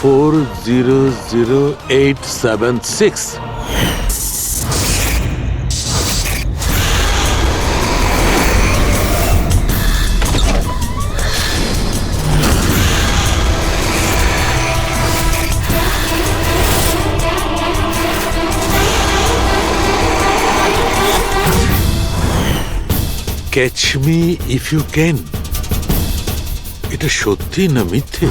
400876। Catch me if you can। এটা সত্যি না মিথ্যে?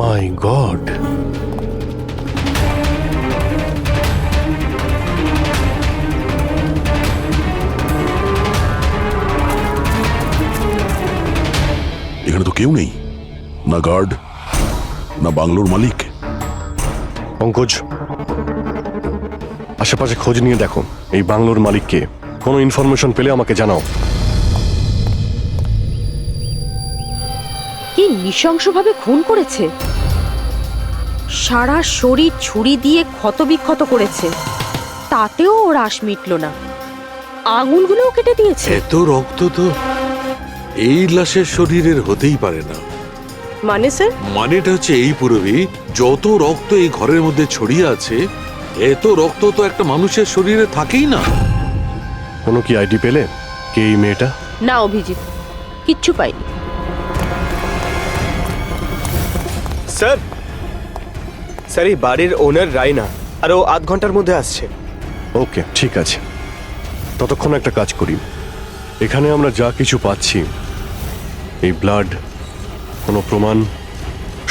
My God! এখানে তো কেউ নেই, না গার্ড না বাংলোর মালিক। পঙ্কজ, আশেপাশে খোঁজ নিয়ে দেখো এই বাংলোর মালিককে। কোনো ইনফরমেশন পেলে আমাকে জানাও। কি নৃশংসভাবে খুন করেছে! সারা শরীর ছুরি দিয়ে ক্ষতবিক্ষত করেছে, তাতেও ওর আশ মিটল না। আঙুলগুলোও কেটে দিয়েছে। এত রক্ত তো এই লাশের শরীরের হতেই পারে না। মানে স্যার? মানেটা হচ্ছে এই পুরবী, যত রক্ত এই ঘরের মধ্যে ছড়িয়ে আছে, এত রক্ত তো একটা মানুষের শরীরে থাকেই না। কোনো কি আইডি পেলে কে এই মেয়েটা? না অভিজিৎ, কিচ্ছু পাইনি। স্যার, স্যার এই বাড়ির ওনার রায়না, আর ও আধ ঘন্টার মধ্যে আসছে। ওকে, ঠিক আছে। ততক্ষণ একটা কাজ করি, এখানে আমরা যা কিছু পাচ্ছি, এই ব্লাড, কোনো প্রমাণ,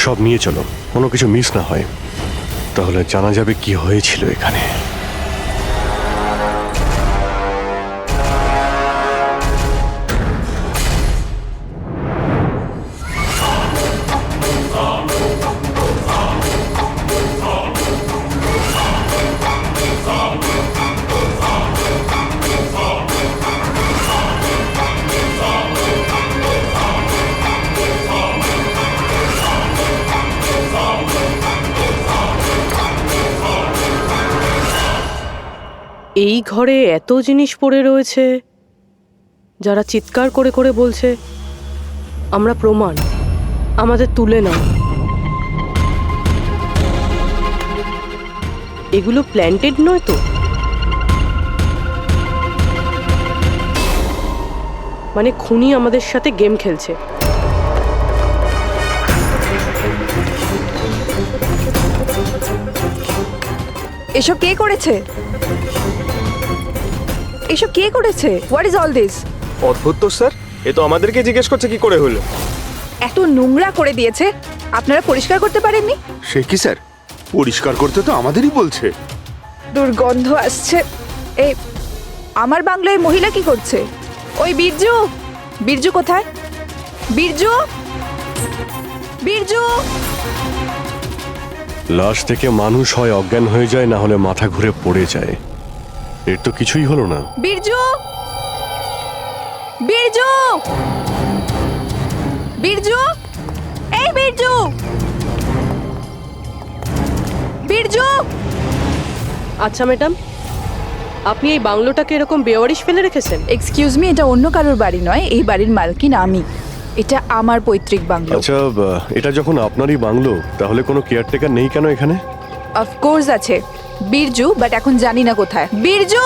সব নিয়ে চলো, কোনো কিছু মিস না হয়, তাহলে জানা যাবে কি হয়েছিল এখানে। এই ঘরে এত জিনিস পড়ে রয়েছে, যারা চিৎকার করে করে বলছে আমরা প্রমাণ, আমাদের তুলে নাও। এগুলো প্ল্যান্টেড নয় তো? মানে খুনি আমাদের সাথে গেম খেলছে। এসব কে করেছে? এসব কে করেছে? What is all this? অদ্ভুত তো স্যার, এ তো আমাদেরকে জিজ্ঞেস করছে কি করে হলো। এত নোংরা করে দিয়েছে, আপনারা পরিষ্কার করতে পারেননি? সে কি স্যার, পরিষ্কার করতে তো আমাদেরই বলছে। দুর্গন্ধ আসছে। এই আমার বাংলায় মহিলা কি করছে? ওই বীরজু, বীরজু কোথায়? বীরজু, বীরজু! লাশ থেকে মানুষ হয় অজ্ঞান হয়ে যায়, না হলে মাথা ঘুরে পড়ে যায়। এর তো কিছুই হলো না। বীরজু, বীরজু, বীরজু, এই বীরজু, বীরজু! আচ্ছা ম্যাডাম, আপনি এই বাংলোটাকে এরকম বেওয়ারিশ ফেলে রেখেছেন? এক্সকিউজ মি, এটা অন্য কারোর বাড়ি নয়, এই বাড়ির মালকিন আমি। এটা আমার পৈতৃক বাংলো। আচ্ছা, এটা যখন আপনারই বাংলো, তাহলে কোনো কেয়ারটেকার নেই কেন এখানে? অফকোর্স আছে, বীরজু, বাট এখন জানি না কোথায়। বীরজু!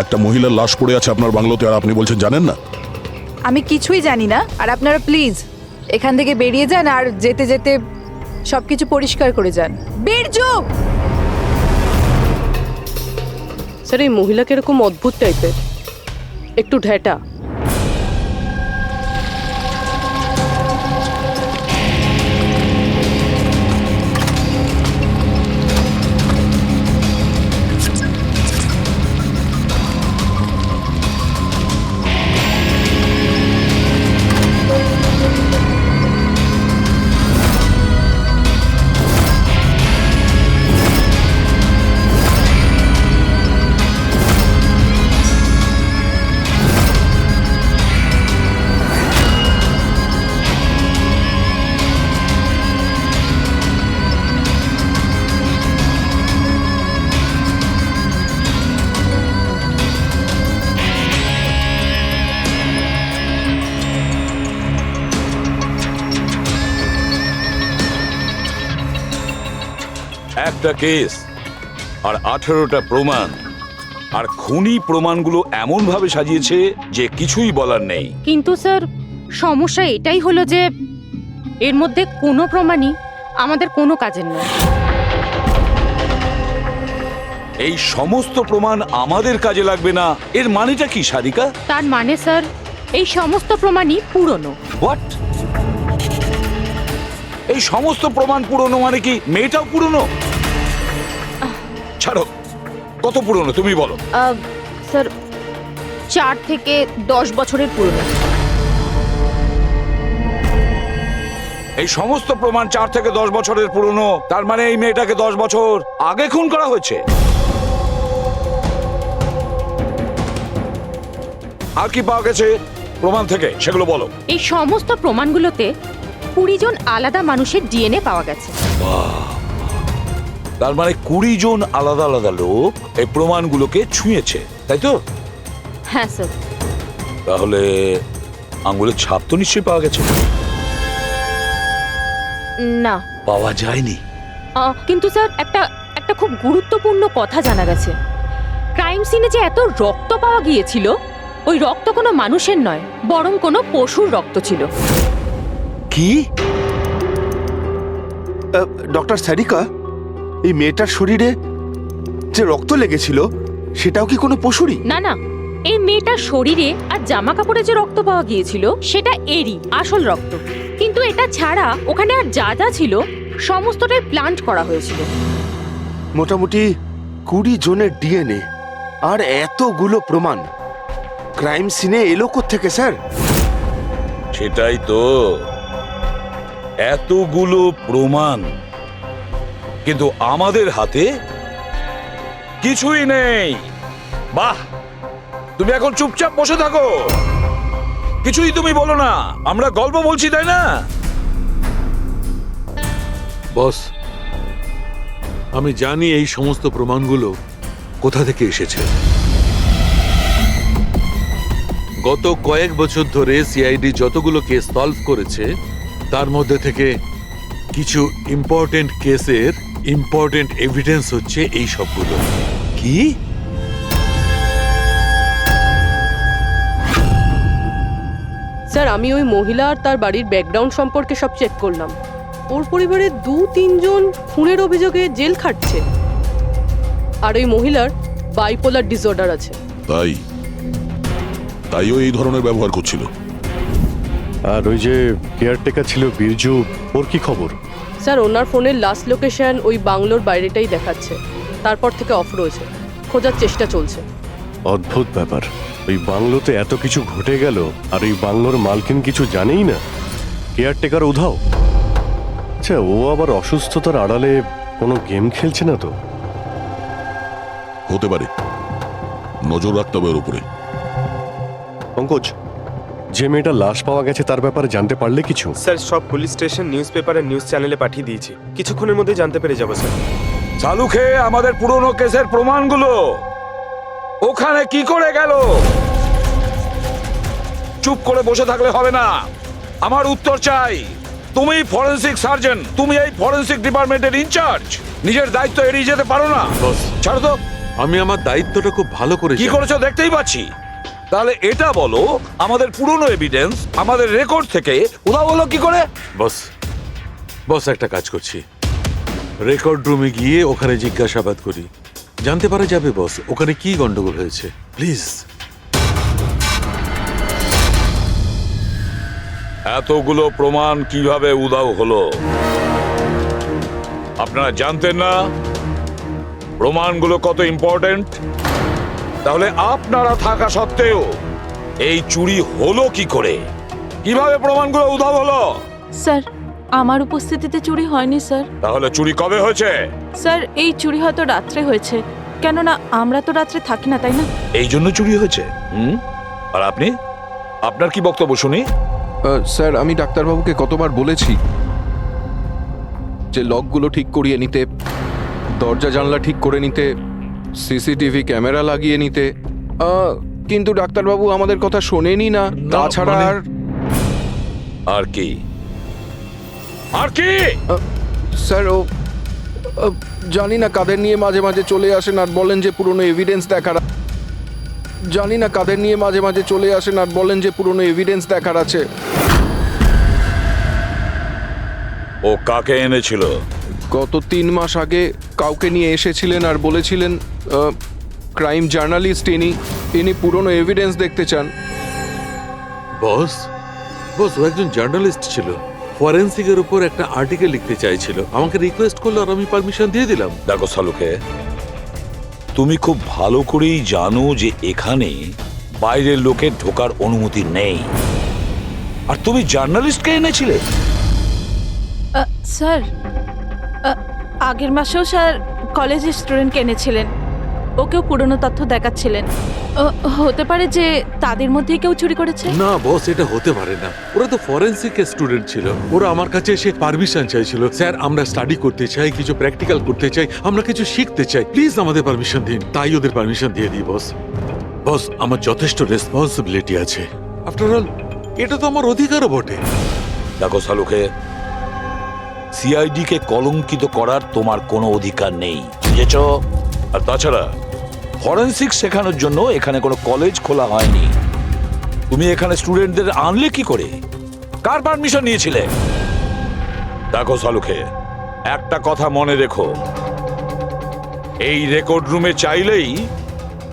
একটা মহিলার লাশ পড়ে আছে আপনার বাংলোতে, আর আপনি বলছেন জানেন না? আমি কিছুই জানি না, আর আপনারা প্লিজ এখান থেকে বেরিয়ে যান, আর যেতে যেতে সবকিছু পরিষ্কার করে যান। বীরজু! স্যার, এই মহিলাকে এরকম অদ্ভুত টাইপের, একটু ঢেটা। একটা কেস আর 18টা প্রমাণ, আর খুনি প্রমাণগুলো এমন ভাবে সাজিয়েছে যে কিছুই বলার নেই। কিন্তু স্যার সমস্যা এটাই হলো যে এর মধ্যে কোনো প্রমাণই আমাদের কোনো কাজের নয়। এই সমস্ত প্রমাণ আমাদের কাজে লাগবে না, এর মানেটা কি সারিকা? তার মানে স্যার এই সমস্ত প্রমাণই পুরনো। হোয়াট? এই সমস্ত প্রমাণ পুরনো মানে কি মেয়েটাও পুরনো? ছাড়ো, কত পুরনো তুমি বলো। স্যার 4 থেকে 10 বছরের পুরনো। এই সমস্ত প্রমাণ 4 থেকে 10 বছরের পুরনো, তার মানে এই মেয়েটাকে 10 বছর আগে খুন করা হয়েছে। আর কি পাওয়া গেছে প্রমাণ থেকে সেগুলো বলো। এই সমস্ত প্রমাণগুলোতে 20 জন আলাদা মানুষের ডিএনএ পাওয়া গেছে। তার মানে 20 জন আলাদা আলাদা লোক এই প্রমাণগুলোকে ছুঁয়েছে, তাই তো? হ্যাঁ স্যার। তাহলে আঙ্গুলের ছাপ তো নিশ্চয়ই পাওয়া গেছে। না পাওয়া যায়নি। কিন্তু স্যার একটা খুব গুরুত্বপূর্ণ কথা জানা গেছে। ক্রাইম সিনে যে এত রক্ত পাওয়া গিয়েছিল, ওই রক্ত কোনো মানুষের নয়, বরং কোনো পশুর রক্ত ছিল। কি? ডক্টর সারিকা, এই মেয়েটার শরীরে যে রক্ত লেগেছিল সেটাও কি কোনো পশুরই? না না, এই মেয়েটার শরীরে আর জামা কাপড়ে যে রক্ত পাওয়া গিয়েছিল সেটা এরই আসল রক্ত। কিন্তু এটা ছাড়া ওখানে আর যা যা ছিল সমস্তটাই প্লান্ট করা হয়েছিল। মোটামুটি 20 জনের ডিএনএ আর এতগুলো প্রমাণ ক্রাইম সিনে এলো কোত্থেকে স্যার? সেটাই তো, এতগুলো প্রমাণ কিন্তু আমাদের হাতে কিছুই নেই। বাহ, তুমি এখন চুপচাপ বসে থাকো, কিছুই তুমি বলো না, আমরা গল্প বলছি তাই না? বস, আমি জানি এই সমস্ত প্রমাণগুলো কোথা থেকে এসেছে। গত কয়েক বছর ধরে সিআইডি যতগুলো কেস সলভ করেছে তার মধ্যে থেকে কিছু ইম্পর্টেন্ট কেসের ইম্পর্টেন্ট এভিডেন্স হচ্ছে এই সবগুলো। কি? স্যার আমি ওই মহিলা আর তার বাড়ির ব্যাকগ্রাউন্ড সম্পর্কে সব চেক করলাম। ওর পরিবারে 2-3 জন খুনের অভিযোগে জেল খাটছে, আর ওই মহিলার বাইপোলার ডিসঅর্ডার আছে। তাইও এই ধরনের ব্যবহার করছিল। আর ওই যে কেয়ারটেকার ছিল বিরজু, ওর কি খবর? স্যার ওনার ফোনের লাস্ট লোকেশন ওই বাংলোর বাইরেটাই দেখাচ্ছে, তারপর থেকে অফ রয়েছে, খোঁজার চেষ্টা চলছে। অদ্ভুত ব্যাপার, ওই বাংলোতে এত কিছু ঘটে গেল আর ওই বাংলোর মালকিন কিছু জানেই না। কেয়ারটেকার উধাও। আচ্ছা, ও আবার অসুস্থতার আড়ালে কোনো গেম খেলছে না তো? হতে পারে, নজর রাখতে হবে ওর উপরে। পঙ্কজ, যে মেয়েটা লাশ পাওয়া গেছে তার ব্যাপারে জানতে পারলে কিছু? স্যার সব পুলিশ স্টেশন, নিউজ পেপার আর নিউজ চ্যানেলে পাঠিয়ে দিয়েছি, কিছুক্ষণের মধ্যে জানতে পেরে যাবো স্যার। চালু খেয়ে আমাদের পুরনো কেসের প্রমাণগুলো ওখানে কি করে গেল? চুপ করে বসে থাকলে হবে না, আমার উত্তর চাই। তুমি ফরেনসিক সার্জন, তুমি এই ফরেনসিক ডিপার্টমেন্টের ইনচার্জ, নিজের দায়িত্ব এড়িয়ে যেতে পারো না। বস, ছাড়ো তো। আমি আমার দায়িত্বটা খুব ভালো করে কি জানি। করেছো দেখতেই পাচ্ছি। তাহলে এটা বলো, আমাদের পুরনো এভিডেন্স আমাদের রেকর্ড থেকে উধাও হলো কি করে? বস একটা কাজ করছি, রেকর্ড রুমে গিয়ে ওখানে জিজ্ঞাসাবাদ করি, জানতে পারা যাবে বস ওখানে কি গন্ডগোল হয়েছে। প্লিজ। এতগুলো প্রমাণ কিভাবে উধাও হলো? আপনারা জানতেন না প্রমাণগুলো কত ইম্পর্টেন্ট? তাহলে আপনারা থাকা সত্ত্বেও এই চুরি হলো কি করে? কিভাবে প্রমাণগুলো উধাও হলো? স্যার, আমার উপস্থিতিতে চুরি হয়নি স্যার। তাহলে চুরি কবে হয়েছে? স্যার, এই চুরি হয়তো রাত্রে হয়েছে, কেননা আমরা তো রাত্রে থাকি না, তাই না? এই জন্য চুরি হয়েছে। আর আপনি, আপনার কি বক্তব্য শুনি? স্যার, আমি ডাক্তারবাবুকে কতবার বলেছি যে লকগুলো ঠিক করিয়ে নিতে, দরজা জানলা ঠিক করে নিতে, সিসিটিভি ক্যামেরা লাগিয়ে নিতে, কিন্তু ডাক্তারবাবু আমাদের কথা শোনেনি না। তাছাড়া আর কি? আর কি? স্যার, ও জানি না কাদের নিয়ে মাঝে মাঝে চলে আসেন আর বলেন যে পুরনো এভিডেন্স দেখার দেখার আছে। ও কাকে এনেছিল? গত 3 মাস আগে কাউকে নিয়ে এসেছিলেন আর বলেছিলেন ক্রাইম জার্নালিস্ট ইনি পুরনো এভিডেন্স দেখতে চান। বস, ও একজন জার্নালিস্ট ছিল, ফরেন্সিকের উপর একটা আর্টিকেল লিখতে চাইছিল, আমাকে রিকোয়েস্ট করলো আর আমি পারমিশন দিয়ে দিলাম। দেখো সালুকে, তুমি খুব ভালো করেই জানো যে এখানে বাইরের লোকের ঢোকার অনুমতি নেই, আর তুমি জার্নালিস্টকে এনেছিলে। স্যার, আগের মাসেও স্যার কলেজের স্টুডেন্টকে এনেছিলেন, ওকেও পুরনো তথ্য দেখাচ্ছিলেন। হতে পারে যে তাদের মধ্যেই কেউ চুরি করেছে। না বস, এটা হতে পারে না, ওরা তো ফরেন্সিক স্টুডেন্ট ছিল। ওরা আমার কাছে এসে পারমিশন চাইছিল, স্যার আমরা স্টাডি করতে চাই, কিছু প্র্যাকটিক্যাল করতে চাই, আমরা কিছু শিখতে চাই, প্লিজ আমাদের পারমিশন দিন। তাই ওদের পারমিশন দিয়ে দিই বস। বস, আমার যথেষ্ট রেসপন্সিবিলিটি আছে, আফটার অল এটা তো আমার অধিকারও বটে। দেখো সালুকে, সিআইডি কে কলঙ্কিত করার তোমার কোনো অধিকার নেই, বুঝেছ? আর তাছাড়া ফরেনসিক শেখানোর জন্য এখানে কোনো কলেজ খোলা হয়নি। তুমি এখানে স্টুডেন্টদের আনলে কি করে? কার পারমিশন নিয়েছিলে? দেখো সালুকে, একটা কথা মনে রেখো, এই রেকর্ড রুমে চাইলেই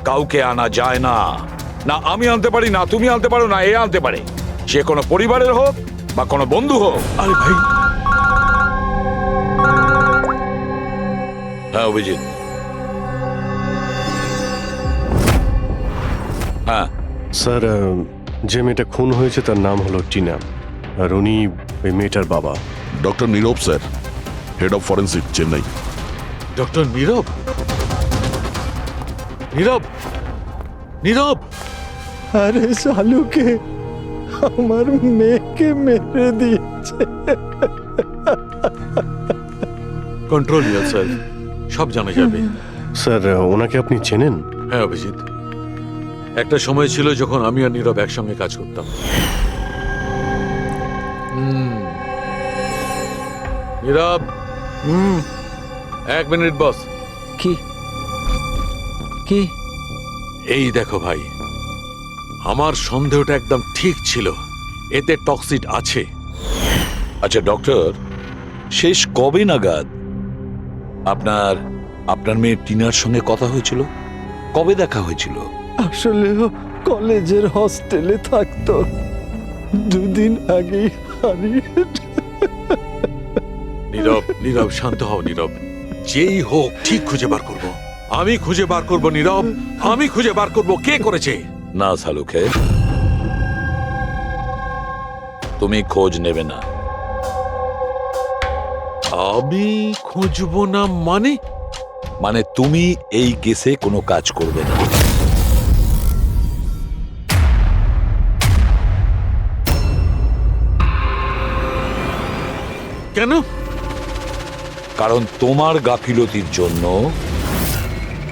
কাউকে আনা যায় না। না আমি আনতে পারি, না তুমি আনতে পারো, না এ আনতে পারে, সে কোনো পরিবারের হোক বা কোনো বন্ধু হোক। আরে ভাই, হ্যাঁ অভিজিৎ, হ্যাঁ স্যার, যে মেয়েটা খুন হয়েছে তার নাম হলো টিনা, আর উনি ওই মেয়েটার বাবা। Doctor Nirab sir, head of forensic, Chennai. Doctor Nirab? Nirab, Nirab! আরে শালুকে আমার মেয়েকে মেরে দিয়েছে। কন্ট্রোল ইয়ারসেলফ, সব জানা যাবে। স্যার, ওনাকে আপনি চেনেন? হ্যাঁ অভিজিৎ, একটা সময় ছিল যখন আমি আর নীরব একসঙ্গে কাজ করতাম। নীরব, 1 মিনিট বস। কি কি? এই দেখো ভাই, আমার সন্দেহটা একদম ঠিক ছিল, এতে টক্সিড আছে। আচ্ছা ডক্টর, শেষ কবে নাগাদ আপনার মেয়ে টিনার সঙ্গে কথা হয়েছিল? কবে দেখা হয়েছিল? আসলে ও কলেজের হস্টেলে থাকতো, 2 দিন আগেই হারিয়ে। নীরব, নীরব শান্ত হও নীরব, যেই হোক ঠিক খুঁজে বার করব, আমি খুঁজে বার করব নীরব, আমি খুঁজে বার করব কে করেছে। না সালুকে, তুমি খোঁজ নেবে না। আমি খুঁজবো না মানে তুমি এই কেসে কোনো কাজ করবে না। কেন? কারণ তোমার গাফিলতির জন্য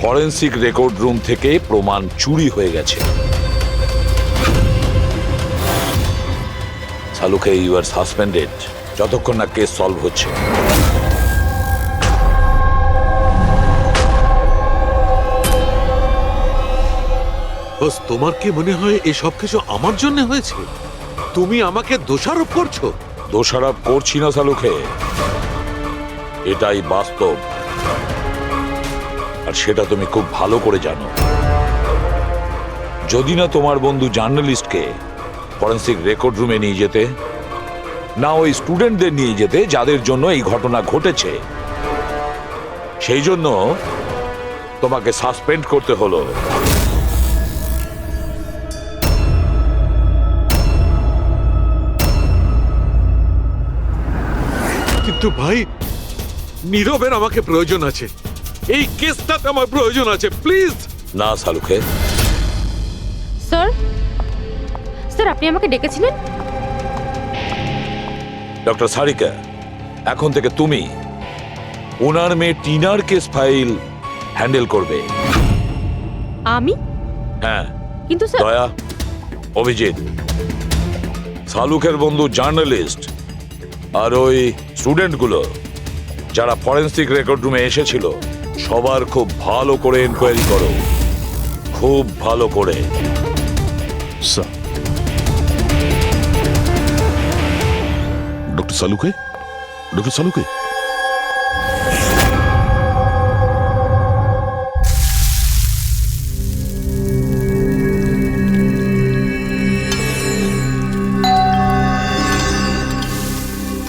ফরেনসিক রেকর্ড রুম থেকে প্রমাণ চুরি হয়ে গেছে। সালুকে, ইউ আর সাসপেন্ডেড যতক্ষণ না কেস সলভ হচ্ছে। বস, তোমার কি মনে হয় এই সব কিছু আমার জন্য হয়েছে? তুমি আমাকে দোষারোপ করছো। দোষারোপ করছি না সালুকে, এটাই বাস্তব, আর সেটা তুমি খুব ভালো করে জানো। যদি না তোমার বন্ধু জার্নালিস্টকে ফরেনসিক রেকর্ড রুমে নিয়ে যেতে, না ওই স্টুডেন্টদের নিয়ে যেতে যাদের জন্য এই ঘটনা ঘটেছে। সেই জন্য তোমাকে সাসপেন্ড করতে হলো। কিন্তু ভাই, নীরবের আমাকে প্রয়োজন আছে, এই কেসটাতে আমার প্রয়োজন আছে, প্লিজ। না শালুকে, স্যার, স্যার আপনি আমাকে ডেকেছিলেন? ডক্টর সারিকা, এখন থেকে তুমি ওনার মেয়ে টিনার কেস ফাইল হ্যান্ডেল করবে। আমি? হ্যাঁ। কিন্তু স্যার, দয়া, অভিজিৎ, শালুকের বন্ধু জার্নালিস্ট আর ওই স্টুডেন্টগুলো যারা ফরেন্সিক রেকর্ড রুমে এসেছিল সবার খুব ভালো করে এনকোয়ারি করো, খুব ভালো করে। স্যার। ডক্টর সালুকে, ডক্টর সালুকে,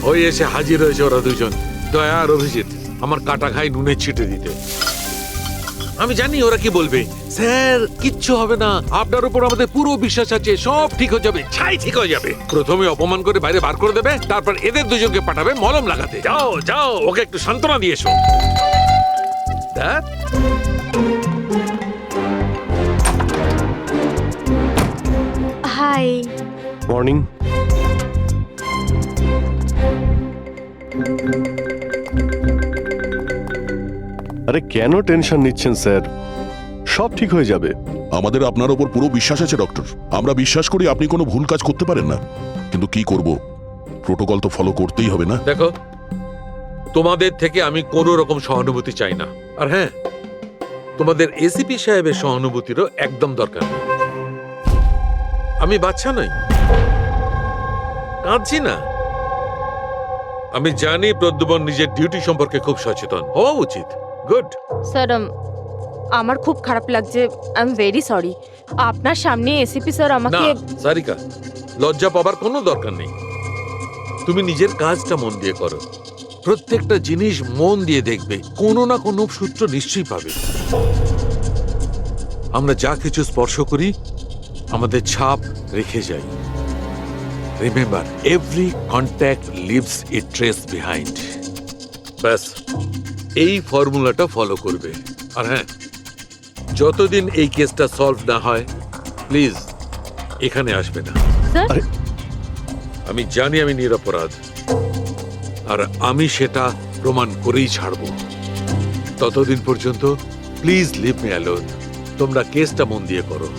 ওই এসে হাজির হয়েছে ওরা দুজন, দয়া আর অভিজিৎ, আমার কাটা খাই নুনের ছিটে দিতে। আমি জানি ওরা কি বলবে, স্যার কিচ্ছু হবে না, আপনার উপর আমাদের পুরো বিশ্বাস আছে, সব ঠিক হয়ে যাবে, ছাই ঠিক হয়ে যাবে। প্রথমে অপমান করে বাইরে বার করে দেবে, তারপর এদের দুজনকে পাঠাবে মলম লাগাতে। যাও যাও, ওকে একটু সান্ত্বনা দিয়ে এসো। Dad? হাই। মর্নিং। আরে কেন টেনশন নিচ্ছেন স্যার, সব ঠিক হয়ে যাবে। আমাদের আপনার ওপর পুরো বিশ্বাস আছে ডক্টর। আমরা বিশ্বাস করি আপনি কোনো ভুল কাজ করতে পারেন না, কিন্তু কি করব, প্রোটোকল তো ফলো করতেই হবে না। দেখো, তোমাদের থেকে আমি কোনো রকম সহানুভূতি চাই না। আর হ্যাঁ, তোমাদের এসিপি সাহেবের সহানুভূতিরও একদম দরকার নেই। আমি বাচ্চা নই, কাঁদছি না। আমি জানি প্রদ্যুমন নিজের ডিউটি সম্পর্কে খুব সচেতন হওয়া উচিত। গুড। স্যার, আমার খুব খারাপ লাগছে, আই এম ভেরি সরি। আপনার সামনে এসিপি স্যার না আমাকে। সারিকা, লজ্জা পাবার কোনো দরকার নেই। তুমি নিজের কাজটা মন দিয়ে করো, প্রত্যেকটা জিনিস মন দিয়ে দেখবে, কোনো না কোনো সূত্র নিশ্চয়ই পাবে। আমরা যা কিছু স্পর্শ করি আমাদের ছাপ রেখে যাই। রিমেম্বার, এভরি কন্ট্যাক্ট লিভস এ ট্রেস বিহাইন্ড। ব্যাস, এই ফর্মুলাটা ফলো করবে। আর হ্যাঁ, যতদিন এই কেসটা সলভ না হয়, প্লিজ এখানে আসবে না। স্যার, আমি জানি আমি নিরপরাধ, আর আমি সেটা প্রমাণ করেই ছাড়ব। ততদিন পর্যন্ত প্লিজ লিভ মি অ্যালোন। তোমরা কেসটা মন দিয়ে করো।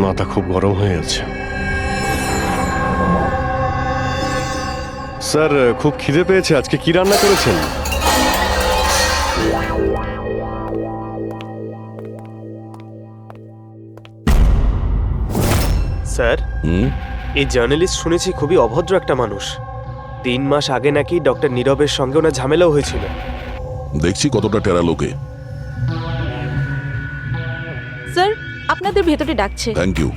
মাথা খুব গরম হয়ে আছে স্যার। খুব খিদে পেয়েছে, আজকে কি রান্না করেছেন? স্যার, হুম, এই জার্নালিস্ট শুনেছি খুবই অভদ্র একটা মানুষ। 3 মাস আগে নাকি ডক্টর নীরবের সঙ্গে ওনার ঝামেলাও হয়েছিল। দেখছি কতটা টেরা লোকে। স্যার, আপনাদের ভেতরে ডাকছে। Thank you.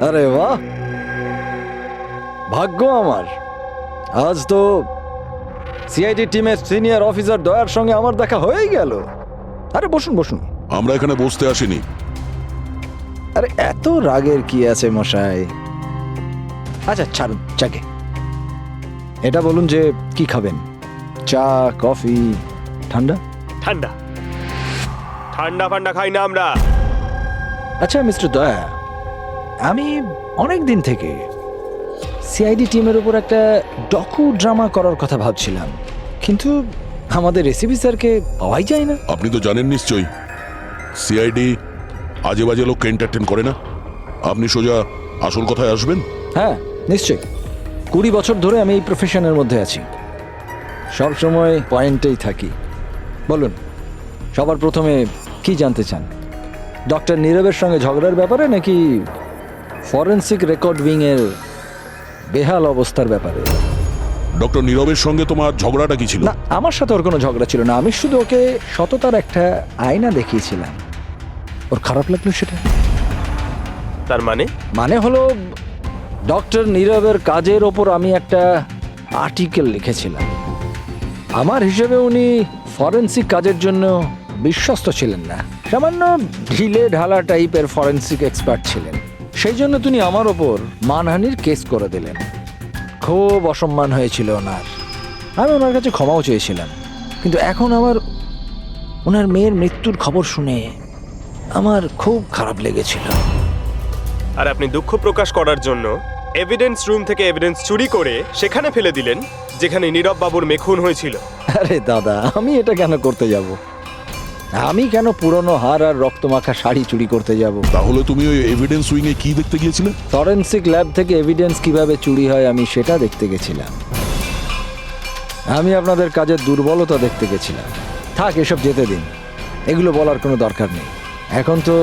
আরে বাহ, ভাগ্য আমার, আজ তো সিআইডি টিমের সিনিয়র অফিসার দয়ার সঙ্গে আমার দেখা হয়েই গেল। আরে বসুন বসুন। আমরা এখানে বসতে আসিনি। আরে এত রাগের কি আছে মশাই? আচ্ছা ছাড়ুন, চাকে। এটা বলুন যে কি খাবেন, চা, কফি, ঠান্ডা? ঠান্ডা ঠান্ডা ফান্ডা খাই না আমরা। আচ্ছা মিস্টার দয়া, আমি অনেক দিন থেকে সিআইডি টিমের উপর একটা ডকু ড্রামা করার কথা ভাবছিলাম, কিন্তু আমাদের এসিপি স্যারকে পাওয়াই যায় না। আপনি তো জানেন নিশ্চয়ই, সিআইডি আজে বাজে লোককে এন্টারটেন করে না। আপনি সোজা আসল কথায় আসবেন। হ্যাঁ নিশ্চয়ই, 20 বছর ধরে আমি এই প্রফেশনের মধ্যে আছি, সব সময় পয়েন্টেই থাকি। বলুন, সবার প্রথমে কি জানতে চান? ডক্টর নীরবের সঙ্গে ঝগড়ার ব্যাপারে নাকি ফরেন্সিক রেকর্ড উইং এর বেহাল অবস্থার ব্যাপারে? ডক্টর নীরবের সঙ্গে তোমার ঝগড়াটা কি ছিল? না, আমার সাথে ওর কোনো ঝগড়া ছিল না। আমি শুধু ওকে সততার একটা আয়না দেখিয়েছিলাম। ওর খারাপ লাগলো সেটা। তার মানে মানে হলো ডক্টর নীরবের কাজের ওপর আমি একটা আর্টিকেল লিখেছিলাম। আমার হিসেবে উনি ফরেন্সিক কাজের জন্য বিশ্বস্ত ছিলেন না, সামান্য ঢিলে ঢালা টাইপের ফরেন্সিক এক্সপার্ট ছিলেন। সেই জন্য তিনি আমার ওপর মানহানির কেস করে দিলেন। খুব অসম্মান হয়েছিল ওনার। আমি ওনার কাছে ক্ষমাও চেয়েছিলাম, কিন্তু এখন ওনার মেয়ের মৃত্যুর খবর শুনে আমার খুব খারাপ লেগেছিল। আর আপনি দুঃখ প্রকাশ করার জন্য এভিডেন্স রুম থেকে এভিডেন্স চুরি করে সেখানে ফেলে দিলেন যেখানে নীরব বাবুর মেয়ে খুন হয়েছিল। আরে দাদা, আমি এটা কেন করতে যাব? আমি কেন পুরনো হার আর রক্তমাখা শাড়ি চুরি করতে যাব? তাহলে তুমি ওই এভিডেন্স উইং এ কি দেখতে গিয়েছিলে? ফরেন্সিক ল্যাব থেকে এভিডেন্স কিভাবে চুরি হয় আমি সেটা দেখতে গেছিলাম। আমি আপনাদের কাজের দুর্বলতা দেখতে গেছিলাম। থাক, এসব যেতে দিন, এগুলো বলার কোনো দরকার নেই। এখন তো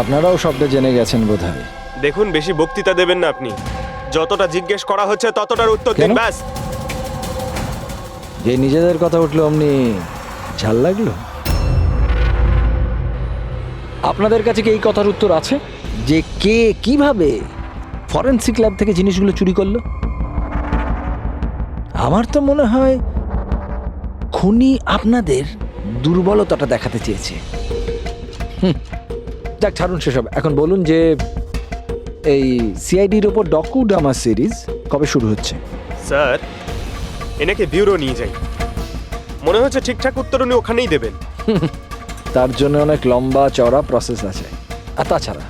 আপনারাও সবটা জেনে গেছেন বোধহয়। দেখুন, বেশি বক্তৃতা দেবেন না আপনি। যতটা জিজ্ঞেস করা হচ্ছে ততটার উত্তর দিন, কেন? ব্যাস। যে নিজেদের কথা উঠলো অমনি ঝাল লাগলো? আপনাদের কাছে কি এই কথার উত্তর আছে যে কে কিভাবে ফরেনসিক ল্যাব থেকে জিনিসগুলো চুরি করলো? আমার তো মনে হয় খুনি আপনাদের দুর্বলতাটা দেখাতে চেয়েছে। যাক, ছাড়ুন সেসব। এখন বলুন যে এই সিআইডির ওপর ডকুড্রামা সিরিজ কবে শুরু হচ্ছে? স্যার, এনাকে ব্যুরো নিয়ে যাই। মনে হচ্ছে ঠিকঠাক উত্তর উনি ওখানেই দেবেন। তার জন্য অনেক লম্বা চওড়া প্রসেস আছে। আর তাছাড়া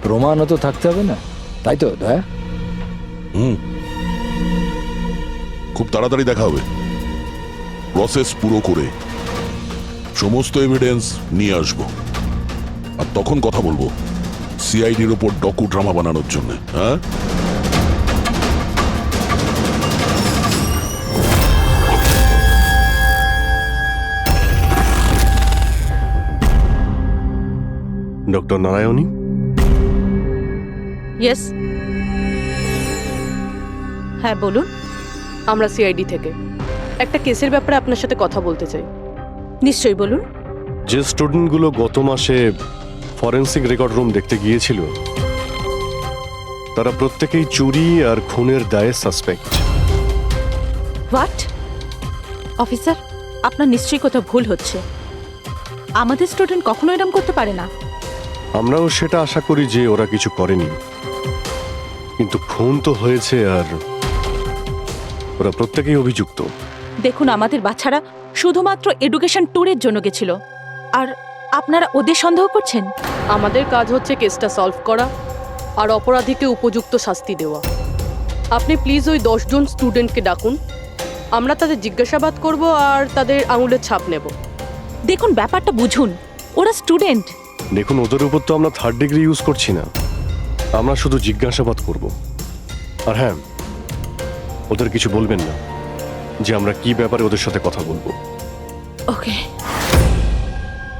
প্রমাণও তো থাকতে হবে না, তাই তো দয়া? খুব তাড়াতাড়ি দেখা হবে। প্রসেস পুরো করে সমস্ত এভিডেন্স নিয়ে আসবো, আর তখন কথা বলবো সিআইডির ওপর ডকু ড্রামা বানানোর জন্য। হ্যাঁ, ডক্টর নারায়ণী, ইয়েস, হ্যাঁ বলুন। আমরা সিআইডি থেকে একটা কেসের ব্যাপারে আপনার সাথে কথা বলতে চাই। নিশ্চয়ই বলুন। যে স্টুডেন্টগুলো গত মাসে ফরেন্সিক রেকর্ড রুম দেখতে গিয়েছিল তারা প্রত্যেকেই চুরি আর খুনের দায়ে সাসপেক্ট। হোয়াট? অফিসার, আপনার নিশ্চয়ই কোথাও ভুল হচ্ছে। আমাদের স্টুডেন্ট কখনো এরকম করতে পারে না। আমরাও সেটা আশা করি যে ওরা কিছু করেনি, কিন্তু খুন তো হয়েছে আর ওরা প্রত্যেকেই অভিযুক্ত। দেখুন, আমাদের বাচ্চারা শুধুমাত্র এডুকেশন ট্যুরের জন্য গেছিল, আর আপনারা ওদের সন্দেহ করছেন? আমাদের কাজ হচ্ছে কেসটা সলভ করা আর অপরাধীকে উপযুক্ত শাস্তি দেওয়া। আপনি প্লিজ ওই 10 জন স্টুডেন্টকে ডাকুন, আমরা তাদের জিজ্ঞাসাবাদ করব আর তাদের আঙুলের ছাপ নেব। দেখুন, ব্যাপারটা বুঝুন, ওরা স্টুডেন্ট। দেখুন, ওদের উপর তো আমরা 3rd ডিগ্রি ইউজ করছি না, আমরা শুধু জিজ্ঞাসাবাদ করব। আর হ্যাঁ, ওদের কিছু বলবেন না যে আমরা কি ব্যাপারে ওদের সাথে কথা বলবো। ওকে।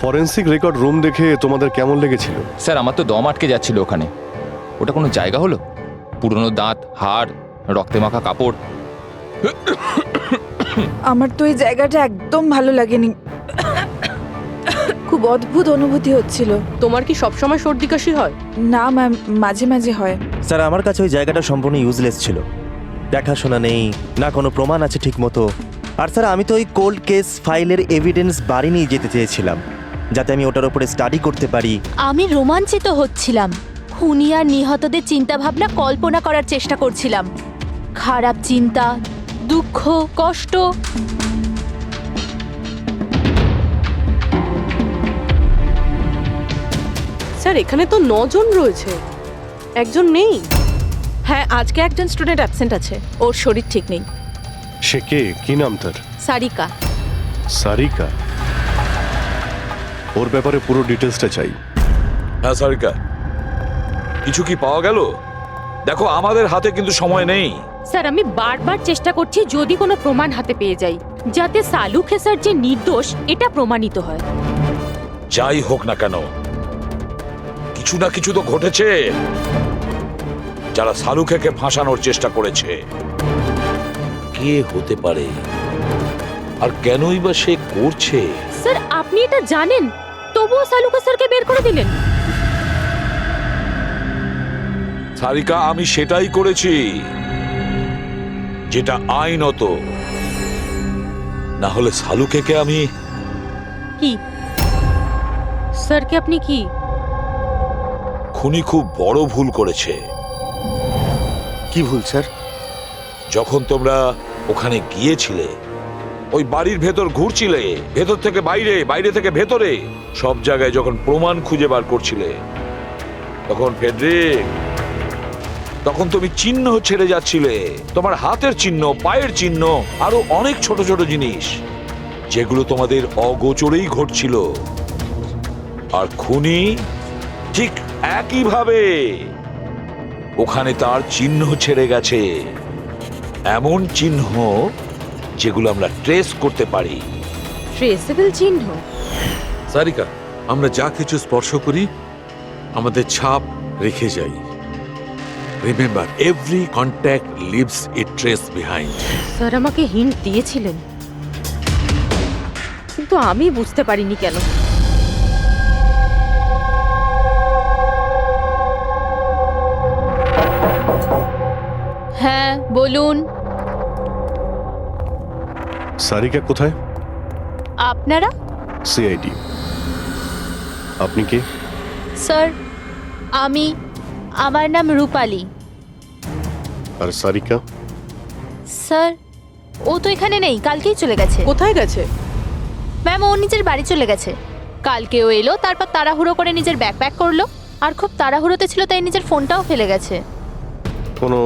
ফরেন্সিক রেকর্ড রুম দেখে তোমাদের কেমন লেগেছিল? স্যার, আমার তো দম আটকে যাচ্ছিল ওখানে। ওটা কোনো জায়গা হলো? পুরনো দাঁত, হাড়, রক্তে মাখা কাপড়। আমার তো এই জায়গাটা একদম ভালো লাগেনি, খুব অদ্ভুত অনুভূতি হচ্ছিল। তোমার কি সবসময় সর্দি কাশি হয়? না ম্যাম, মাঝে মাঝে হয়। স্যার, আমার কাছে ওই জায়গাটা সম্পূর্ণ ইউজলেস ছিল। দেখাশোনা নেই, না কোনো প্রমাণ আছে ঠিক মতো। আর স্যার, আমি তো ওই কোল্ড কেস ফাইলের এভিডেন্স বাড়ি নিয়ে যেতে চেয়েছিলাম, যাতে আমি ওটার উপরে স্টাডি করতে পারি। আমি রোমাঞ্চিত হচ্ছিলাম। খুনি আর নিহতদের চিন্তাভাবনা কল্পনা করার চেষ্টা করছিলাম। খারাপ চিন্তা, দুঃখ, কষ্ট। স্যার, এখানে তো 9 জন রয়েছে, একজন নেই। হ্যাঁ, আজকে একজন স্টুডেন্ট অ্যাবসেন্ট আছে, ওর শরীর ঠিক নেই। সে কে? কি নাম তার? সারিকা। সারিকা? ওর ব্যাপারে পুরো ডিটেলসটা চাই। হ্যাঁ সারিকা, কিছু কি পাওয়া গেল? দেখো, আমাদের হাতে কিন্তু সময় নেই। স্যার, আমি বারবার চেষ্টা করছি যদি কোনো প্রমাণ হাতে পেয়ে যাই, যাতে সালু খেসার যে নির্দোষ এটা প্রমাণিত হয়। যাই হোক না কেন, কিছু না কিছু তো ঘটেছে। যারা সালুখেকে ফাঁসানোর চেষ্টা করেছে কে হতে পারে আর কেনই বা সে করছে? স্যার আপনি এটা জানেন, তবুও সালুকা স্যারকে বের করে দিলেন। সারিকা, আমি সেটাই করেছি যেটা আইনত। না হলে সালুকেকে আমি কি স্যারকে আপনি কি? খুনি খুব বড় ভুল করেছে। কি ভুল স্যার? যখন তোমরা ওখানে গিয়েছিলে, ওই বাড়ির ভেতর ঘুরছিলে, ভেতর থেকে বাইরে, বাইরে থেকে ভেতরে, সব জায়গায় যখন প্রমাণ খুঁজে বার করছিলে, তখন ফেডরিক, তখন তুমি চিহ্ন ছেড়ে যাচ্ছিলে, তোমার হাতের চিহ্ন, পায়ের চিহ্ন, আরো অনেক ছোট ছোট জিনিস যেগুলো তোমাদের অগোচরেই ঘটছিল। আর খুনি ঠিক একইভাবে ওখানে তার চিহ্ন ছেড়ে গেছে, এমন চিহ্ন যেগুলো আমরা ট্রেস করতে পারি। ট্রেসেবল চিহ্ন? সারিকা, আমরা যা কিছু স্পর্শ করি আমাদের ছাপ রেখে যাই। রিমেম্বার, এভরি কন্ট্যাক্ট লিভস এ ট্রেস বিহাইন্ড। স্যার আমাকে হিন্ট দিয়েছিলেন, কিন্তু আমি বুঝতে পারিনি কেন। হ্যাঁ বলুন, সারিকা কোথায়? আপনারা? সিআইডি। আপনি কে? স্যার আমার নাম রূপালী। আর সারিকা? স্যার ও তো এখানে নেই, কালকেই চলে গেছে। কোথায় গেছে? ম্যাম ও নিজের বাড়ি চলে গেছে। কালকেও এলো, তারপর তাড়াহুড়ো করে নিজের ব্যাগ প্যাক করলো, আর খুব তাড়াহুড়োতে ছিল তাই নিজের ফোনটাও ফেলে গেছে। কোনো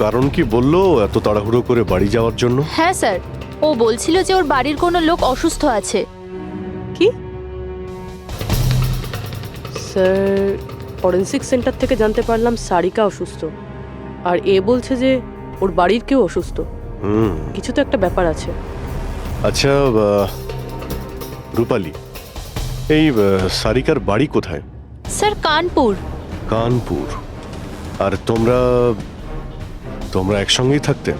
কারণ কি বললো এত তাড়াহুড়ো করে বাড়ি যাওয়ার জন্য? হ্যাঁ স্যার, ও বলছিল যে ওর বাড়ির কোনো লোক অসুস্থ আছে। কি স্যার? ফরেন্সিক সেন্টার থেকে জানতে পারলাম সারিকা অসুস্থ, আর এ বলছে যে ওর বাড়ির কেউ অসুস্থ। কিছু তো একটা ব্যাপার আছে। আচ্ছা রূপালী, এই সারিকার বাড়ি কোথায়? স্যার কানপুর। কানপুর। আর তোমরা একসঙ্গেই থাকতে?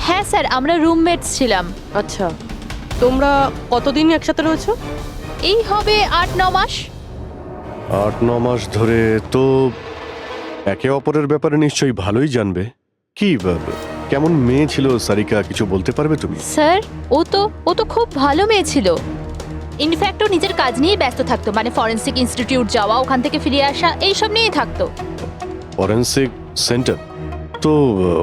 হ্যাঁ স্যার, আমরা রুমমেটস ছিলাম। আচ্ছা, তোমরা কতদিন একসাথে রয়েছো? এই হবে 8-9 মাস। 8-9 মাস ধরে তো একে অপরের ব্যাপারে নিশ্চয়ই ভালোই জানবে। কি কেমন মেয়ে ছিল সারিকা, কিছু বলতে পারবে তুমি? স্যার ও তো খুব ভালো মেয়ে ছিল। ইনফ্যাক্ট ও নিজের কাজ নিয়েই ব্যস্ত থাকতো, মানে ফরেন্সিক ইনস্টিটিউট যাওয়া, ওখান থেকে ফিরে আসা, এইসব নিয়েই থাকতো। Forensic centre? তো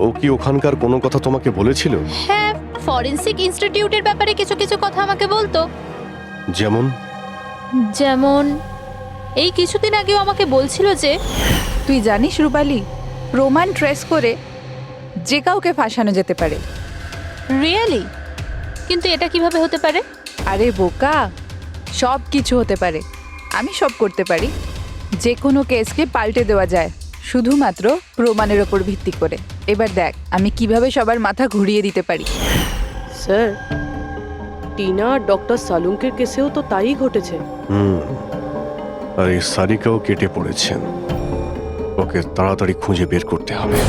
ও কি ওখানকার কোনো কথা তোমাকে বলেছিল? হ্যাঁ, ফরেন্সিক ইনস্টিটিউটের ব্যাপারে কিছু কিছু কথা আমাকে বলতো। যেমন এই কিছুদিন আগেও আমাকে বলছিল যে, তুই জানিস রূপালী, প্রমাণ ট্রেস করে যে কাউকে ফাঁসানো যেতে পারে। রিয়েলি? কিন্তু এটা কিভাবে হতে পারে? আরে বোকা, সব কিছু হতে পারে। আমি সব করতে পারি। যে কোনো কেসকে পাল্টে দেওয়া যায় শুধুমাত্র প্রমাণের ওপর ভিত্তি করে। এবার দেখ আমি কিভাবে সবার মাথা ঘুরিয়ে দিতে পারি। স্যার, টিনা আর ডক্টর সালুঙ্কের কেসেও তো তাই ঘটেছে। আর এই সারিকাও কেটে পড়েছেন। ওকে তাড়াতাড়ি খুঁজে বের করতে হবে।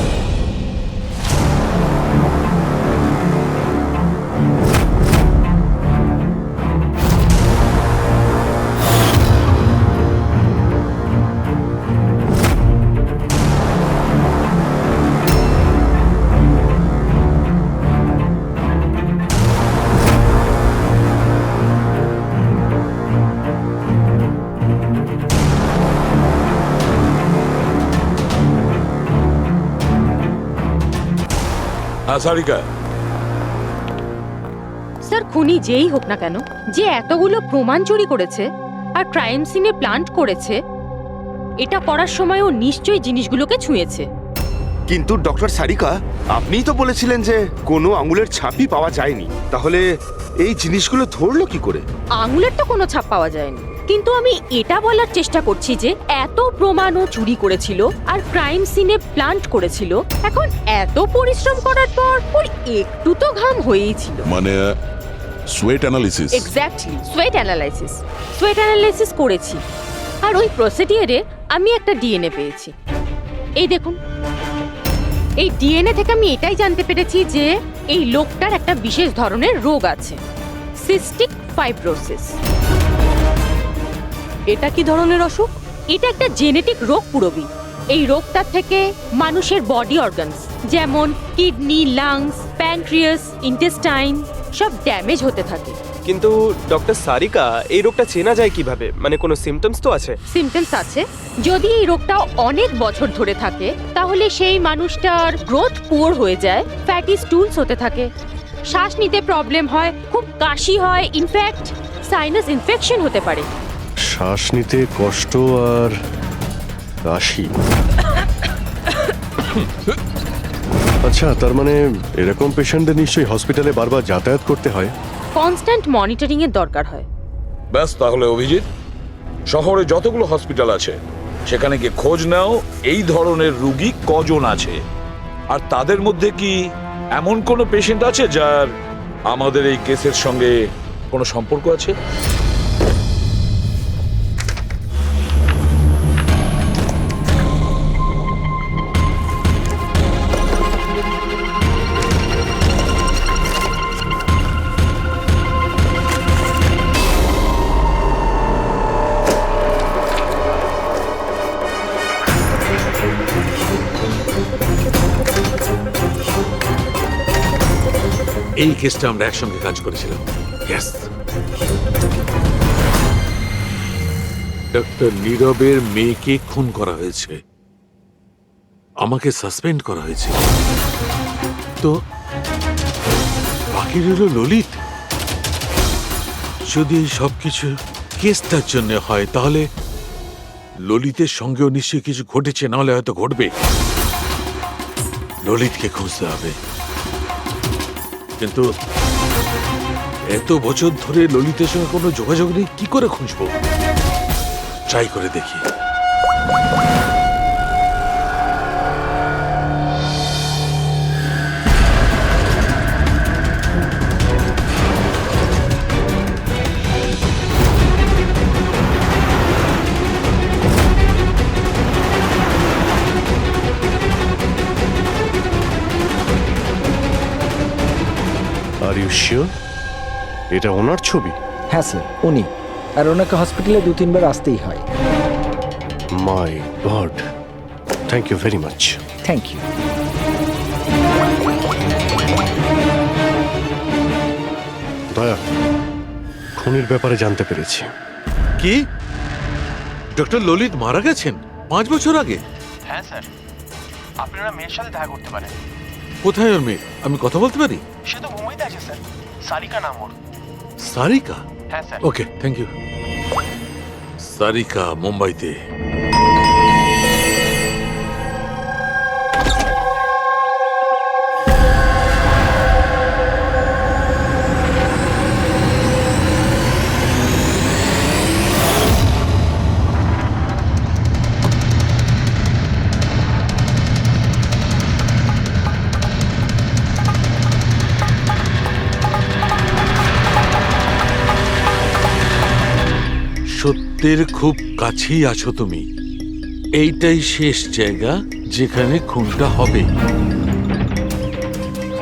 সারিকা, স্যার খুনি যেই হোক না কেন, যে এতগুলো প্রমাণ চুরি করেছে আর ক্রাইম সিনে প্লান্ট করেছে, এটা করার সময় ও নিশ্চয়ই জিনিসগুলোকে ছুঁয়েছে। কিন্তু ডক্টর সারিকা, আপনিই তো বলেছিলেন যে কোনো আঙুলের ছাপই পাওয়া যায়নি, তাহলে এই জিনিসগুলো ধরলো কি করে? আঙুলের তো কোনো ছাপ পাওয়া যায়নি, কিন্তু আমি এটা বলার চেষ্টা করছি যে এত প্রমাণ ও চুরি করেছিল আর ক্রাইম সিনে প্লান্ট করেছিল, এখন এত পরিশ্রম করার পর ওর একটু তো ঘাম হয়েই ছিল। মানে sweat analysis? Exactly, sweat analysis করেছি, আর ওই প্রসিডিওরে আমি একটা ডিএনএ পেয়েছি। এই দেখুন, এই ডিএনএ থেকে আমি এটাই জানতে পেরেছি যে এই লোকটার একটা বিশেষ ধরনের রোগ আছে, সিস্টিক ফাইব্রোসিস। এটা কি ধরনের অসুখ? এটা একটা জেনেটিক রোগ পুরবি। এই রোগটা থেকে মানুষের বডি অর্গানস যেমন কিডনি, লাংস, প্যানক্রিয়াস, ইন্টেস্টাইন সব ড্যামেজ হতে থাকে। কিন্তু ডক্টর সারিকা, এই রোগটা চেনা যায় কিভাবে? মানে কোনো সিমটমস তো আছে? সিমটমস আছে। যদি এই রোগটা অনেক বছর ধরে থাকে তাহলে সেই মানুষটার গ্রোথ পুয়ার হয়ে যায়, ফ্যাটি স্টুলস হতে থাকে, শ্বাস নিতে প্রবলেম হয়, খুব কাশি হয়, ইনফ্যাক্ট সাইনাস ইনফেকশন হতে পারে। শ্বাস নিতে কষ্ট আর কাশি। আচ্ছা, তার মানে এরকম পেশেন্টদের নিশ্চয়ই হসপিটালে বারবার যাতায়াত করতে হয়। কনস্ট্যান্ট মনিটরিং এর দরকার হয়। ব্যাস, তাহলে অভিজিৎ, শহরে যতগুলো হসপিটাল আছে সেখানে গিয়ে খোঁজ নাও এই ধরনের রুগী কজন আছে, আর তাদের মধ্যে কি এমন কোনো পেশেন্ট আছে যার আমাদের এই কেসের সঙ্গে কোনো সম্পর্ক আছে। এই কেসটা আমরা একসঙ্গে কাজ করেছিলাম। ইয়েস, ডক্টর নীরবের মেয়েকে খুন করা হয়েছে, আমাকে সাসপেন্ড করা হয়েছে, তো বাকি রইল ললিত। যদি সবকিছু কেসটার জন্য হয় তাহলে ললিতের সঙ্গেও নিশ্চয়ই কিছু ঘটেছে, নাহলে হয়তো ঘটবে। ললিতকে খুঁজতে হবে, কিন্তু এত বছর ধরে ললিতের সঙ্গে কোনো যোগাযোগ নেই, কি করে খুঁজবো? ট্রাই করে দেখি। আর ইউ শিওর এটা ওনার ছবি? হ্যাঁ স্যার, উনি। আর ওনাকে হসপিটালে 2-3 বার আসতেই হয়। My god, thank you very much. Thank you. Daya, খুনির ব্যাপারে জানতে পেরেছি। কি ডক্টর ললিত মারা গেছেন 5 বছর আগে? হ্যাঁ স্যার, আপনারা মেয়ের সাথে দেখা করতে পারেন। কোথায় ওর মেয়ে? আমি কথা বলতে পারি? সে তো মুম্বাইতে আছে স্যার, সারিকা নাম ওর। সারিকা? হ্যাঁ sir. Okay, thank you. Sarika মুম্বাইতে। সত্যের খুব কাছেই আছো তুমি। এইটাই শেষ জায়গা যেখানে খুনটা হবে।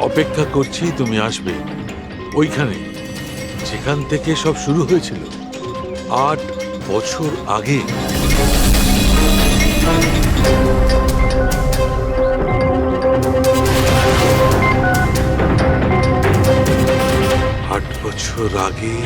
অপেক্ষা করছি তুমি আসবে ওইখানে যেখান থেকে সব শুরু হয়েছিল 8 বছর আগে। 8 বছর আগে।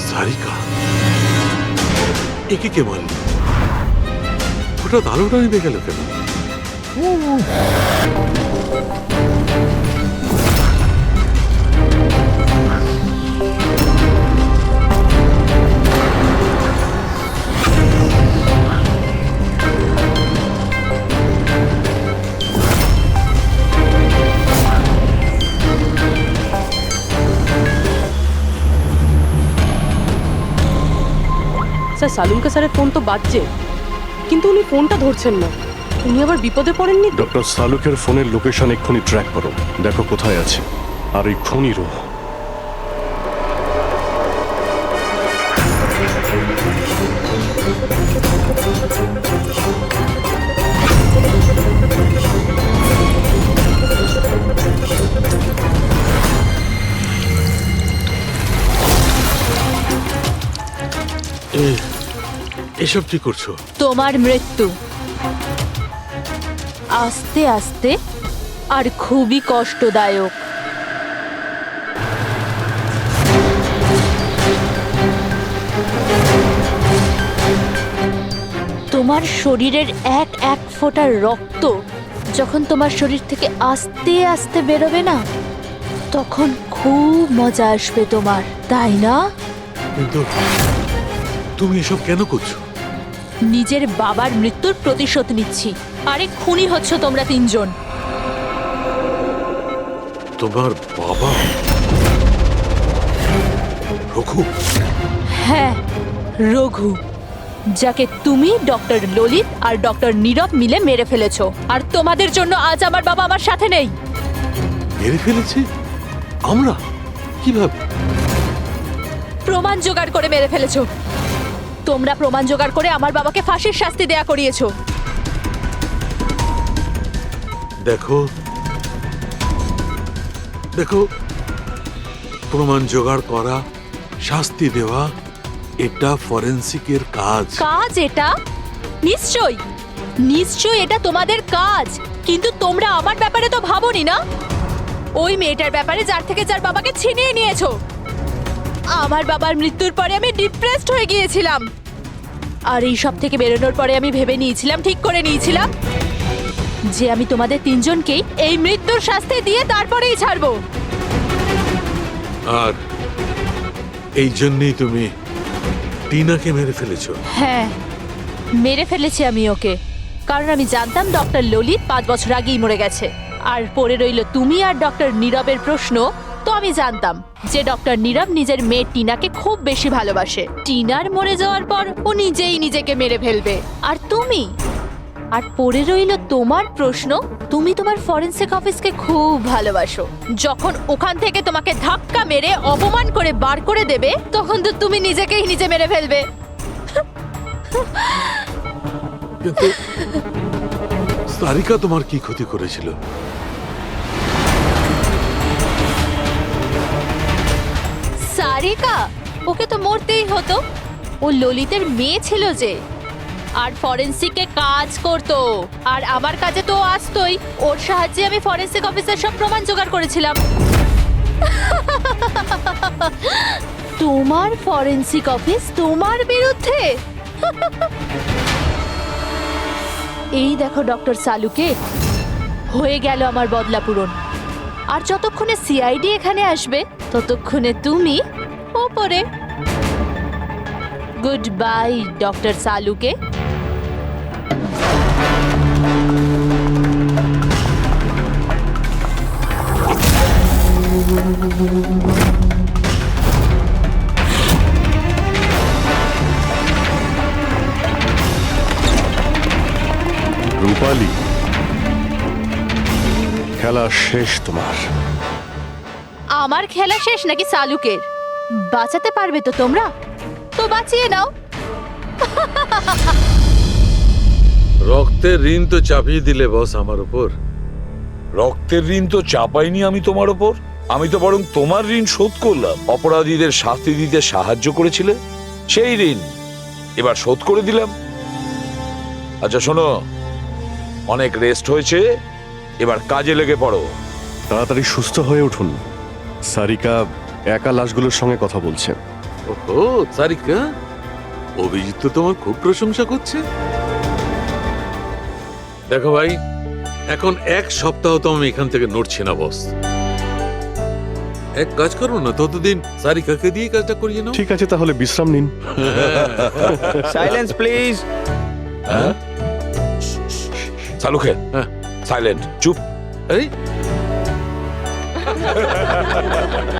সারিকা, একে কে বল? হঠাৎ আলোটা নিভে গেল কেন? স্যার সালুনকা স্যারের ফোন তো বাজছে, কিন্তু উনি ফোনটা ধরছেন না। উনি আবার বিপদে পড়েননি তো? ডক্টর সালুকের ফোনের লোকেশন এক্ষুনি ট্র্যাক করো, দেখো কোথায় আছে। আর এই খুনিরও। এসব কি করছো? তোমার মৃত্যু আস্তে আস্তে আর খুবই কষ্টদায়ক। তোমার শরীরের এক এক ফোঁটা রক্ত যখন তোমার শরীর থেকে আস্তে আস্তে বেরোবে না, তখন খুব মজা আসবে তোমার, তাই না? কিন্তু তুমি এসব কেন করছো? নিজের বাবার মৃত্যুর প্রতিশোধ নিচ্ছি। আরে খুনি হচ্ছ তোমরা তিনজন। তোমার বাবা রঘু? হ্যাঁ, রঘু, যাকে তুমি, ডক্টর ললিত আর ডক্টর নীরব মিলে মেরে ফেলেছো। আর তোমাদের জন্য আজ আমার বাবা আমার সাথে নেই। মেরে ফেলেছি? আমরা? কিভাবে? প্রমাণ জোগাড় করে মেরে ফেলেছো। তোমরা প্রমাণ জোগাড় করে আমার বাবাকে ফাঁসির শাস্তি দেয়া করিয়েছো। দেখো দেখো, প্রমাণ জোগাড় করা, শাস্তি দেওয়া, এটা ফরেন্সিকের কাজ। কাজ এটা? নিশ্চয়ই নিশ্চয়ই এটা তোমাদের কাজ, কিন্তু তোমরা আমার ব্যাপারে তো ভাবোনি না। ওই মেয়েটার ব্যাপারে যার বাবাকে ছিনিয়ে নিয়েছো। আমার বাবার মৃত্যুর পরে আমি ডিপ্রেসড হয়ে গিয়েছিলাম। আর এই সব থেকে বেরোনোর পরে আমি ভেবে নিয়েছিলাম, ঠিক করে নিয়েছিলাম যে আমি তোমাদের তিনজনকেই এই মৃত্যুর শাস্তি দিয়ে তারপরেই ছাড়বো। আর এই জন্যই তুমি টিনাকে মেরে ফেলেছো? হ্যাঁ, মেরে ফেলেছি আমি ওকে, কারণ আমি জানতাম ডক্টর ললিত 5 বছর আগেই মরে গেছে। আর পড়ে রইল তুমি আর ডক্টর নীরবের প্রশ্ন। তো আমি জানতাম যে ডক্টর নীরব নিজের মেয়ে টিনাকে খুব বেশি ভালোবাসে। টিনার মরে যাওয়ার পর ও নিজেই নিজেকে মেরে ফেলবে। আর তুমি, আর পড়ে রইল তোমার প্রশ্ন, তুমি তোমার ফরেনসিক অফিসকে খুব ভালোবাসো। যখন ওখান থেকে তোমাকে ধাক্কা মেরে অপমান করে বার করে দেবে, তখন তো তুমি নিজেকেই নিজে মেরে ফেলবে। কিন্তু সারিকা তোমার কি ক্ষতি করেছিল? সারিকা? ওকে তো মরতেই হতো। ও ললিতের মেয়ে ছিল যে, আর ফরেনসিকে কাজ করতো। আর আমার কাজে তো আসতোই। ওর সাহায্যে আমি ফরেনসিক অফিসের সব প্রমাণ জোগাড় করেছিলাম। তোমার ফরেনসিক অফিস তোমার বিরুদ্ধে? এই দেখো ডক্টর সালুকে, হয়ে গেল আমার বদলা পূরণ। আর যতক্ষণে সিআইডি এখানে আসবে, ততক্ষণে তুমি ওপরে। Good bye doctor Salunkhe. Rupali, খেলা শেষ তোমার। আমার খেলা শেষ নাকি সালুকের? বাঁচাতে পারবে তো তোমরা? তো বাঁচিয়ে নাও। রক্তের ঋণ তো চাপিয়ে দিলে বস আমার উপর। রক্তের ঋণ তো চাপাইনি আমি তোমার ওপর, আমি তো বরং তোমার ঋণ শোধ করলাম। অপরাধীদের শাস্তি দিতে সাহায্য করেছিলে, সেই ঋণ এবার শোধ করে দিলাম। আচ্ছা শোনো, অনেক রেস্ট হয়েছে, এবার কাজে লেগে পড়ো। তাড়াতাড়ি সুস্থ হয়ে উঠুন। সারিকা একা লাশগুলোর সঙ্গে কথা বলছে। ওহো, সারিকা, অভিজিৎ তো তোমার খুব প্রশংসা করছে। দেখো ভাই, এখন এক সপ্তাহ তো আমি এখান থেকে নড়ছি না বস। এক কাজ করো না, ততদিন সারিকাকে দিয়ে কাজটা করিয়ে নাও। ঠিক আছে, তাহলে বিশ্রাম নিন। Silence please. সালুখে সাইলেন্ট, চুপ। এই